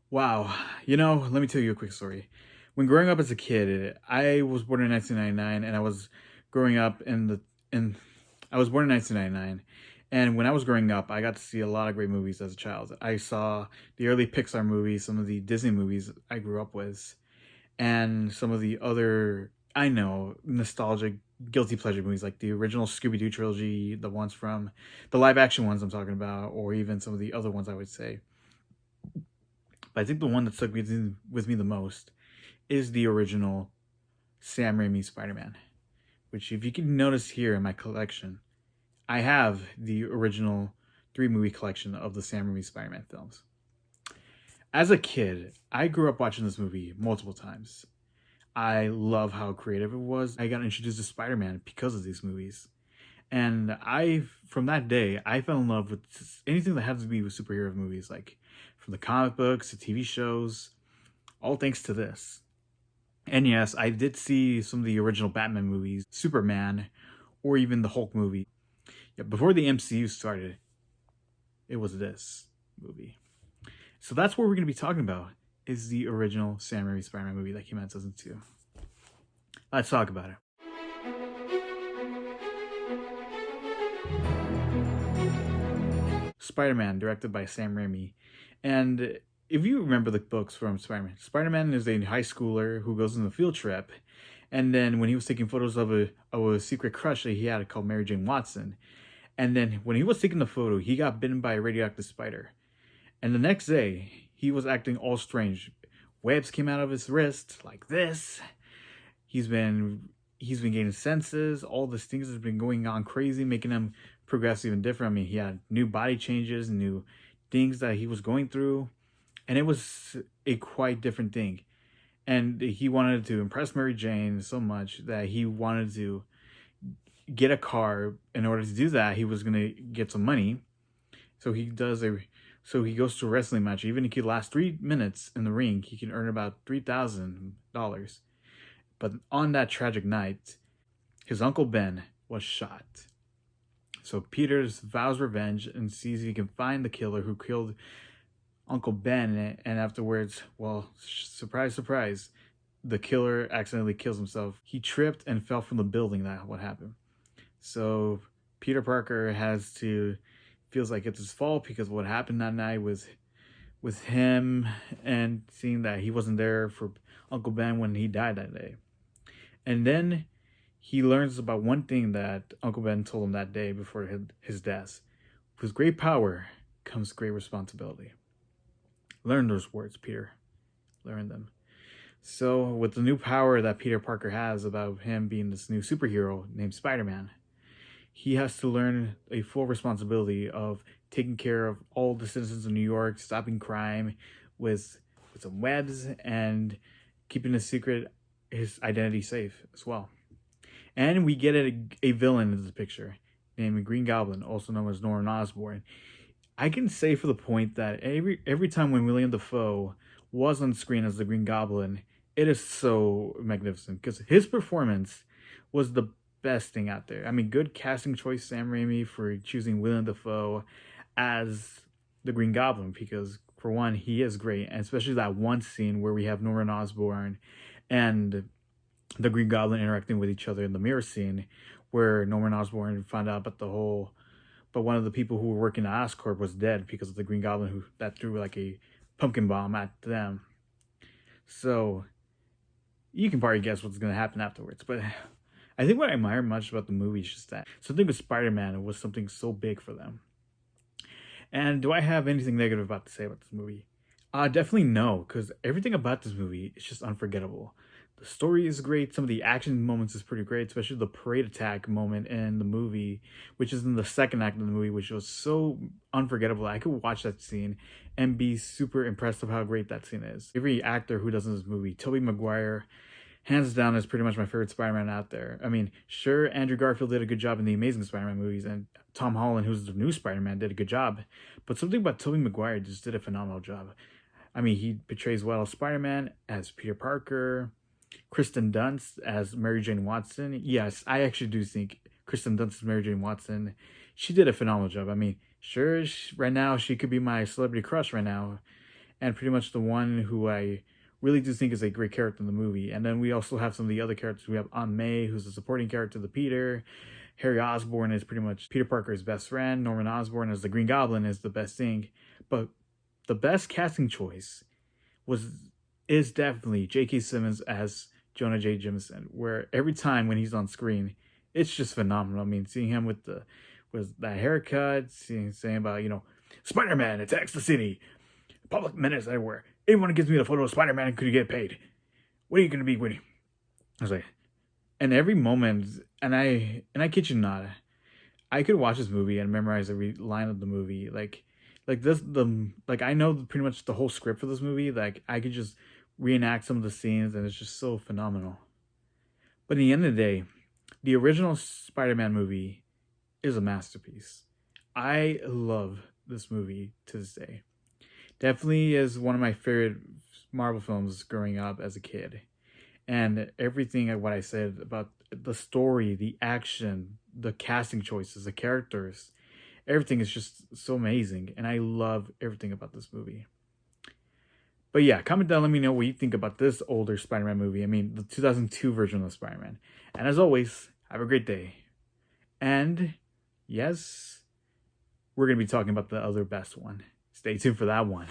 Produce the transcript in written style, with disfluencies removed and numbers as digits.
Wow. Let me tell you a quick story. When growing up as a kid, I was born in 1999 and I was growing up in I was born in 1999, and when I was growing up, I got to see a lot of great movies as a child. I saw the early Pixar movies, some of the Disney movies I grew up with, and some of the other I know nostalgic guilty pleasure movies like the original Scooby Doo trilogy, the ones from the live action ones I'm talking about, or even some of the other ones I would say. But I think the one that stuck with me the most is the original Sam Raimi Spider-Man, which if you can notice here in my collection, I have the original three movie collection of the Sam Raimi Spider-Man films. As a kid, I grew up watching this movie multiple times. I love how creative it was. I got introduced to Spider-Man because of these movies. And from that day, I fell in love with anything that had to be with superhero movies, like from the comic books to TV shows, all thanks to this. And yes, I did see some of the original Batman movies, Superman, or even the Hulk movie. Yeah, before the MCU started, it was this movie. So that's what we're going to be talking about, is the original Sam Raimi Spider-Man movie that came out in 2002. Let's talk about it. Spider-Man, directed by Sam Raimi. And if you remember the books from Spider-Man, Spider-Man is a high schooler who goes on a field trip. And then when he was taking photos of a secret crush that he had called Mary Jane Watson, and then when he was taking the photo, he got bitten by a radioactive spider. And the next day, he was acting all strange. Webs came out of his wrist like this. He's been gaining senses. All these things have been going on crazy, making him progress even different. I mean, he had new body changes, new things that he was going through, and it was a quite different thing. And he wanted to impress Mary Jane so much that he wanted to get a car. In order to do that, he was gonna get some money. So he goes to a wrestling match. Even if he lasts 3 minutes in the ring, he can earn about $3,000. But on that tragic night, his uncle Ben was shot. So Peter vows revenge and sees he can find the killer who killed Uncle Ben. And afterwards, well, surprise, surprise, the killer accidentally kills himself. He tripped and fell from the building. That what happened. So Peter Parker feels like it's his fault because what happened that night was with him, and seeing that he wasn't there for Uncle Ben when he died that day. And then he learns about one thing that Uncle Ben told him that day before his death. With great power comes great responsibility. Learn those words, Peter. Learn them. So with the new power that Peter Parker has about him being this new superhero named Spider-Man, he has to learn a full responsibility of taking care of all the citizens of New York, stopping crime with some webs, and keeping his identity safe as well. And we get a villain in the picture named Green Goblin, also known as Norman Osborn. I can say for the point that every time when William Dafoe was on screen as the Green Goblin, it is so magnificent because his performance was the best thing out there. I mean, good casting choice, Sam Raimi, for choosing William Dafoe as the Green Goblin, because for one, he is great, and especially that one scene where we have Norman Osborn and the Green Goblin interacting with each other in the mirror scene, where Norman Osborn found out but one of the people who were working at Oscorp was dead because of the Green Goblin that threw like a pumpkin bomb at them. So you can probably guess what's going to happen afterwards. But I think what I admire much about the movie is just that something with Spider-Man was something so big for them. And do I have anything negative about to say about this movie? Definitely no, because everything about this movie is just unforgettable. The story is great. Some of the action moments is pretty great, especially the parade attack moment in the movie, which is in the second act of the movie, which was so unforgettable. I could watch that scene and be super impressed of how great that scene is. Every actor who does in this movie, Tobey Maguire, hands down, is pretty much my favorite Spider-Man out there. I mean, sure, Andrew Garfield did a good job in the Amazing Spider-Man movies, and Tom Holland, who's the new Spider-Man, did a good job. But something about Tobey Maguire just did a phenomenal job. I mean, he portrays well as Spider-Man, as Peter Parker, Kristen Dunst as Mary Jane Watson. Yes, I actually do think Kristen Dunst as Mary Jane Watson, she did a phenomenal job. I mean, sure, right now she could be my celebrity crush right now. and pretty much the one who I really do think is a great character in the movie. And then we also have some of the other characters. We have Aunt May, who's a supporting character to Peter. Harry Osborn is pretty much Peter Parker's best friend. Norman Osborn as the Green Goblin is the best thing. But the best casting choice was is definitely J.K. Simmons as Jonah J. Jameson, where every time when he's on screen, it's just phenomenal. I mean, seeing him with that haircut, saying about, Spider-Man attacks the city, public menace everywhere. Anyone who gives me a photo of Spider-Man could get paid. What are you gonna be winning? I was like, and every moment, and I kid you not, I could watch this movie and memorize every line of the movie. Like I know pretty much the whole script for this movie. Like I could just reenact some of the scenes, and it's just so phenomenal. But in the end of the day, the original Spider-Man movie is a masterpiece. I love this movie to this day. Definitely is one of my favorite Marvel films growing up as a kid. And everything what I said about the story, the action, the casting choices, the characters, everything is just so amazing. And I love everything about this movie. But yeah, comment down, let me know what you think about this older Spider-Man movie. I mean, the 2002 version of Spider-Man. And as always, have a great day. And yes, we're going to be talking about the other best one. Stay tuned for that one.